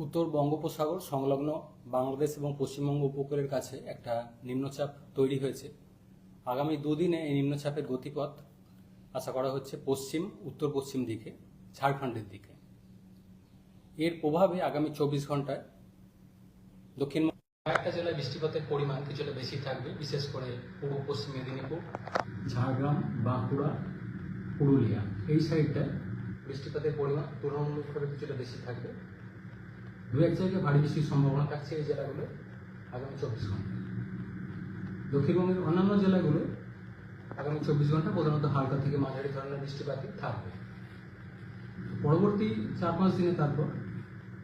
উত্তর বঙ্গোপসাগর সংলগ্ন বাংলাদেশ এবং পশ্চিমবঙ্গ উপকূলের কাছে একটা নিম্নচাপ তৈরি হয়েছে। আগামী দুদিনে এই নিম্নচাপের গতিপথ আশা করা হচ্ছে উত্তর পশ্চিম দিকে, ঝাড়খণ্ডের দিকে। এর প্রভাবে আগামী 24 ঘন্টায় দক্ষিণবঙ্গের কয়েকটা জেলায় বৃষ্টিপাতের পরিমাণ কিছুটা বেশি থাকবে, বিশেষ করে পূর্ব পশ্চিম মেদিনীপুর, ঝাড়গ্রাম, বাঁকুড়া, পুরুলিয়া এই সাইডটায় বৃষ্টিপাতের পরিমাণ তুলনামূলকভাবে কিছুটা বেশি থাকবে। দু এক জায়গায় ভারী বৃষ্টির সম্ভাবনা থাকছে এই জেলাগুলো আগামী 24 ঘন্টা। দক্ষিণবঙ্গের অন্যান্য জেলাগুলো আগামী 24 ঘন্টা প্রধানত হালকা থেকে মাঝারি ধরনের বৃষ্টিপাতই থাকবে। পরবর্তী 4-5 দিনে তারপর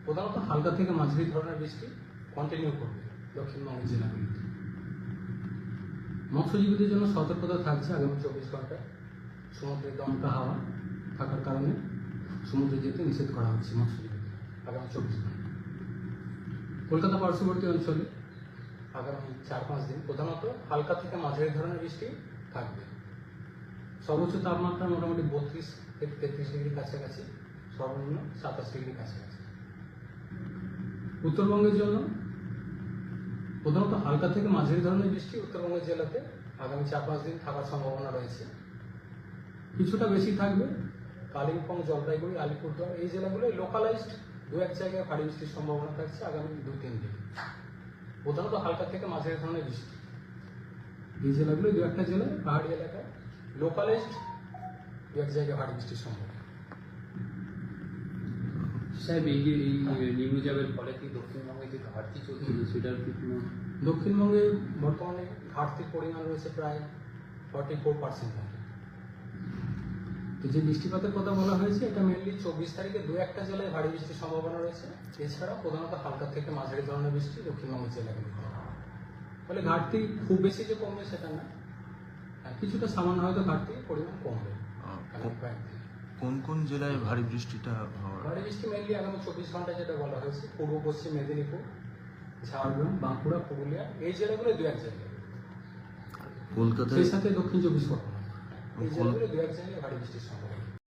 প্রধানত হালকা থেকে মাঝারি ধরনের বৃষ্টি কন্টিনিউ করবে দক্ষিণবঙ্গের জেলাগুলিতে। মৎস্যজীবীদের জন্য সতর্কতা থাকছে আগামী 24 ঘন্টায়। সমুদ্রে দমকা হাওয়া থাকার কারণে সমুদ্রে যেতে নিষেধ করা হচ্ছে মৎস্যজীবীদের আগামী 24 ঘন্টা। কলকাতা পার্শ্ববর্তী অঞ্চলে আগামী 4-5 দিন প্রধানত হালকা থেকে মাঝারি ধরনের বৃষ্টি থাকবে। সর্বোচ্চ তাপমাত্রা মোটামুটি 32 থেকে 33 ডিগ্রি কাছাকাছি, সর্বনিম্ন 27 ডিগ্রি কাছাকাছি। উত্তরবঙ্গের জন্য প্রধানত হালকা থেকে মাঝারি ধরনের বৃষ্টি উত্তরবঙ্গের জেলাতে আগামী 4-5 দিন থাকার সম্ভাবনা রয়েছে। কিছুটা বেশি থাকবে কালিম্পং, জলপাইগুড়ি, আলিপুরদুয়ার এই জেলাগুলোয় লোকালাইজড দু এক জায়গায় ভারী বৃষ্টির সম্ভাবনা থাকছে আগামী 2-3 দিন। প্রধানত হালকা থেকে মাঝারি ধরনের বৃষ্টি এই জেলাগুলোয় দু একটা জেলায় পাহাড়ি এলাকায় লোকালাইজড দু এক জায়গায় ভারী বৃষ্টির সম্ভাবনা। সাহেব, এই যে নিম্নচাপের ফলে কি দক্ষিণবঙ্গে যে ঘাটতি চলছিল সেটার কি কোনো? দক্ষিণবঙ্গে বর্তমানে ঘাটতির পরিমাণ রয়েছে প্রায় 44%। তো যে বৃষ্টিপাতের কথা বলা হয়েছে এটা মেনলি 24 তারিখে দু একটা জেলায় ভারী বৃষ্টির সম্ভাবনা রয়েছে। এছাড়া প্রধানত হালকা থেকে মাঝারি ধরনের বৃষ্টি দক্ষিণবঙ্গের জেলাগুলিতে। ফলে ঘাটতি খুব বেশি যে কমবে সেটা না, কিছুটা সামান্য হয়তো ঘাটতির পরিমাণ কমবে। কোন কোন জেলায় ভারী বৃষ্টিটা ভারী বৃষ্টি মেনলি আগামী 24 ঘন্টা যেটা বলা হয়েছে পূর্ব পশ্চিম মেদিনীপুর, ঝাড়গ্রাম, বাঁকুড়া, পুরুলিয়া এই জেলাগুলো দু এক জায়গায়। কলকাতায় সেই সাথে দক্ষিণ 24 পরগনা এই জেলাগুলো দু এক জায়গায় ভারী বৃষ্টির সম্ভাবনা।